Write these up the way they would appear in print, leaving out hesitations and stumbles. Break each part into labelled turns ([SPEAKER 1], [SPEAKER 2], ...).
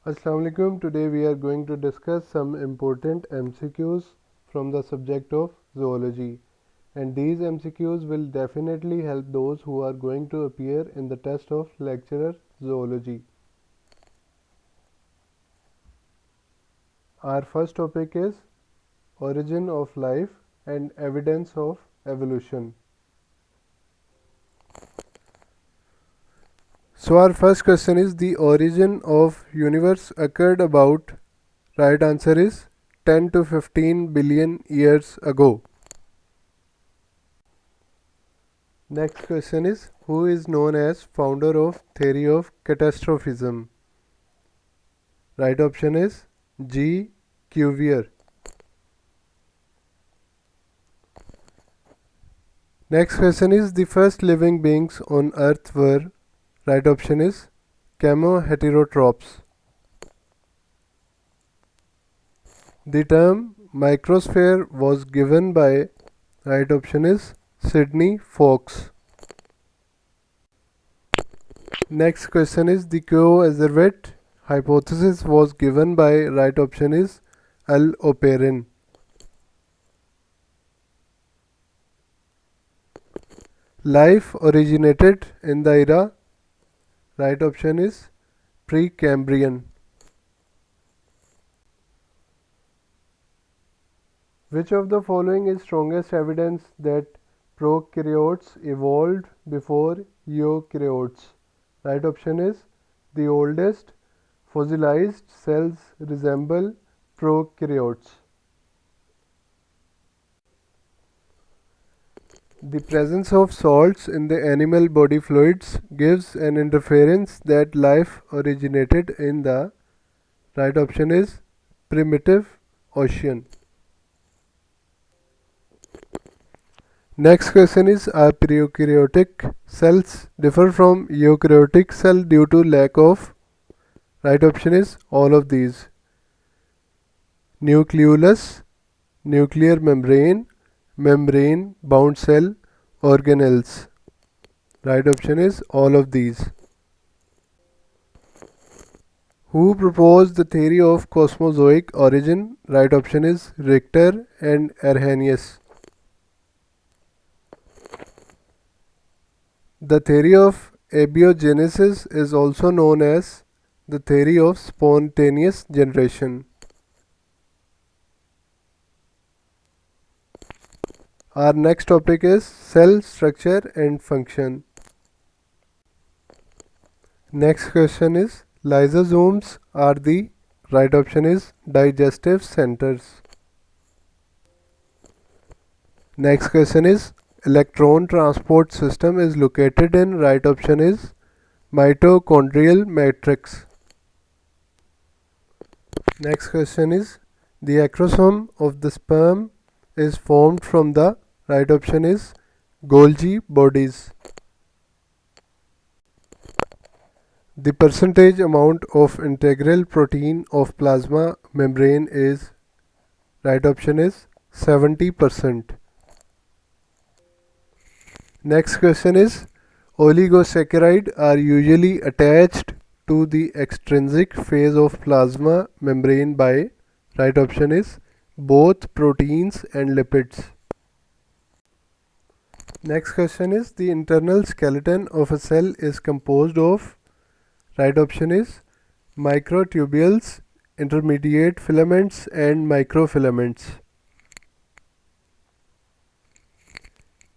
[SPEAKER 1] Assalamu alaikum. Today we are going to discuss some important MCQs from the subject of zoology, and these MCQs will definitely help those who are going to appear in the test of lecturer zoology. Our first topic is origin of life and evidence of evolution. So our first question is, the origin of universe occurred about, right answer is 10 to 15 billion years ago. Next question is, who is known as founder of theory of catastrophism? Right option is G. Cuvier. Next question is, the first living beings on earth were, right option is Chemoheterotrophs. The term microsphere was given by, right option is Sidney Fox. Next question is, the co-azerbate hypothesis was given by, right option is L. Oparin. Life originated in the era, right option is Precambrian. Which of the following is strongest evidence that prokaryotes evolved before eukaryotes? Right option is the oldest fossilized cells resemble prokaryotes. The presence of salts in the animal body fluids gives an inference that life originated in the, right option is primitive ocean. Next question is, are prokaryotic cells differ from eukaryotic cell due to lack of, right option is all of these: nucleolus, nuclear membrane, membrane bound cell, organelles. Right option is all of these. Who proposed the theory of cosmozoic origin? Right option is Richter and Arrhenius. The theory of abiogenesis is also known as the theory of spontaneous generation. Our next topic is cell structure and function. Next question is, lysosomes are the, right option is digestive centers. Next question is, electron transport system is located in, right option is mitochondrial matrix. Next question is, the acrosome of the sperm is formed from the, right option is Golgi bodies. The percentage amount of integral protein of plasma membrane is, right option is 70%. Next question is, oligosaccharide are usually attached to the extrinsic phase of plasma membrane by, right option is both proteins and lipids. Next question is, the internal skeleton of a cell is composed of, right option is microtubules, intermediate filaments and microfilaments.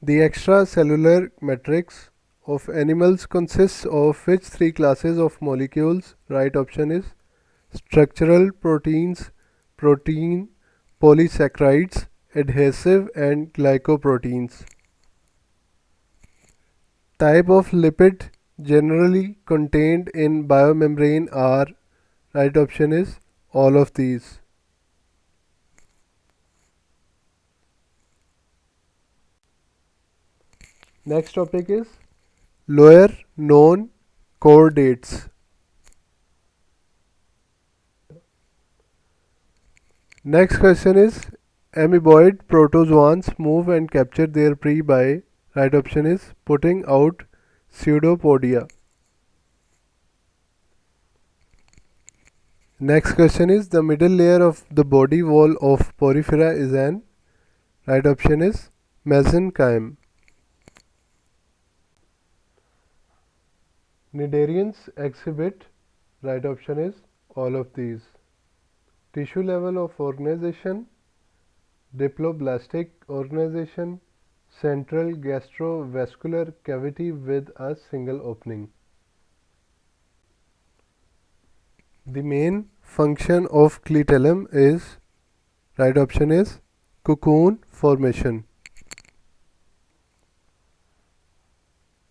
[SPEAKER 1] The extracellular matrix of animals consists of which three classes of molecules? Right option is structural proteins, protein polysaccharides, adhesive and glycoproteins. Type of lipid generally contained in biomembrane are, right option is all of these. Next topic is lower known chordates. Next question is, amoeboid protozoans move and capture their prey by, right option is putting out pseudopodia. Next question is the middle layer of the body wall of Porifera is an right option is mesenchyme. Cnidarians exhibit right option is all of these. Tissue level of organization, diploblastic organization, central gastrovascular cavity with a single opening. The main function of clitellum is right option is cocoon formation.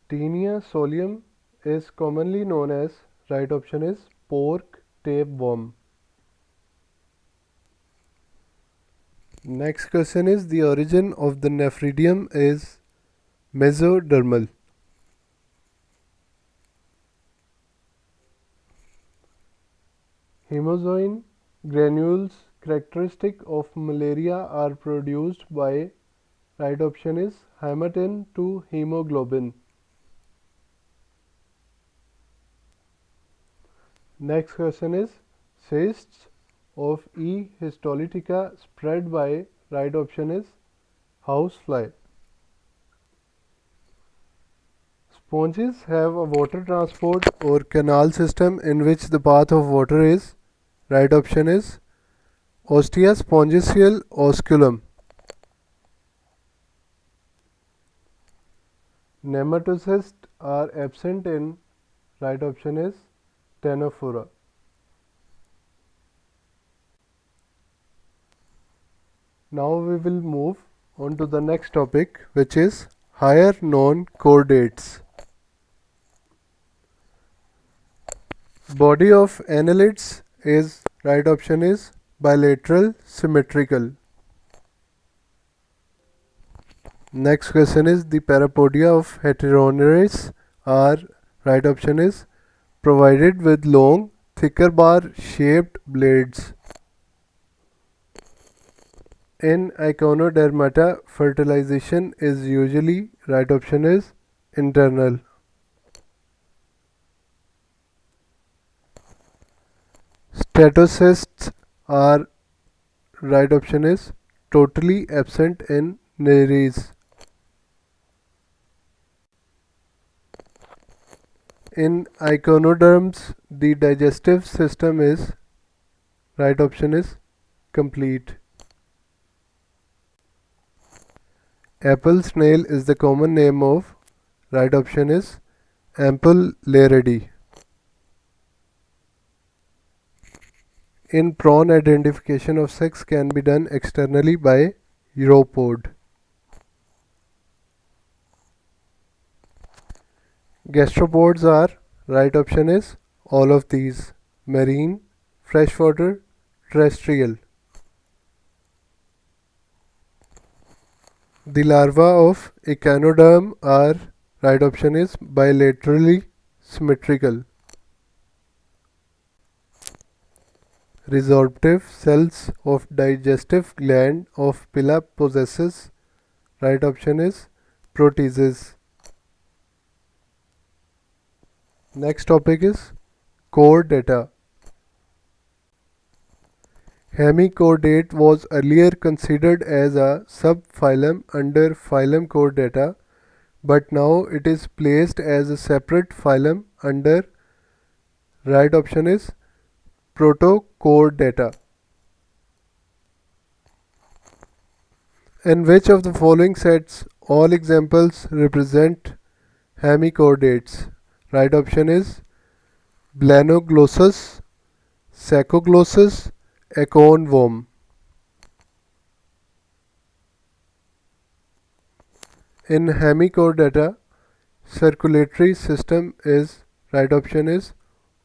[SPEAKER 1] Taenia solium is commonly known as right option is pork tapeworm. Next question is the origin of the nephridium is mesodermal. Hemozoin granules characteristic of malaria are produced by right option is haematin to hemoglobin. Next question is cysts of E. histolytica spread by right option is housefly. Sponges have a water transport or canal system in which the path of water is right option is osteospongial osculum. Nematocysts are absent in right option is Ctenophora. Now we will move on to the next topic, which is higher known chordates. Body of annelids is right option is bilateral symmetrical. Next question is the parapodia of Heteronereis are right option is provided with long thicker bar shaped blades. In Echinodermata, fertilization is usually right option is internal. Statocysts are right option is totally absent in Nereis. In Echinoderms, the digestive system is right option is complete. Apple snail is the common name of right option is Ampullaridae. In prawn, identification of sex can be done externally by uropod. Gastropods are right option is all of these: marine, freshwater, terrestrial. The larvae of Echinoderm are right option is bilaterally symmetrical. Resorptive cells of digestive gland of Pila possesses right option is proteases. Next topic is chordata. Hemichordate was earlier considered as a subphylum under phylum Chordata, but now it is placed as a separate phylum under right option is Protochordata. In which of the following sets all examples represent hemichordates? Right option is Blanoglossus, Saccoglossus, Acornworm. In hemichordata, circulatory system is right option is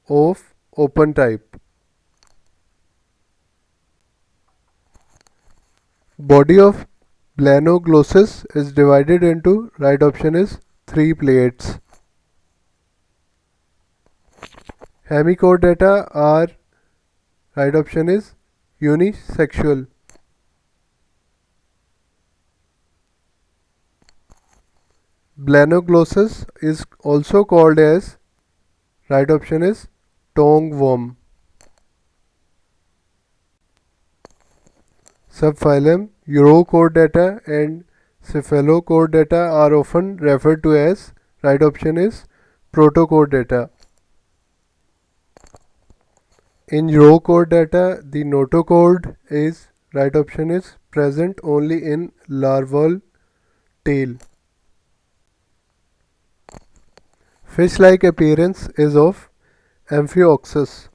[SPEAKER 1] of open type. Body of Blanoglossus is divided into right option is 3 plates. Hemichordata are right option is unisexual. Blanoglossus is also called as right option is tongue worm. Subphylum Urochordata and Cephalochordata are often referred to as, right option is, Protochordata. In Urochordata, the notochord is, right option is, present only in larval tail. Fish-like appearance is of Amphioxus.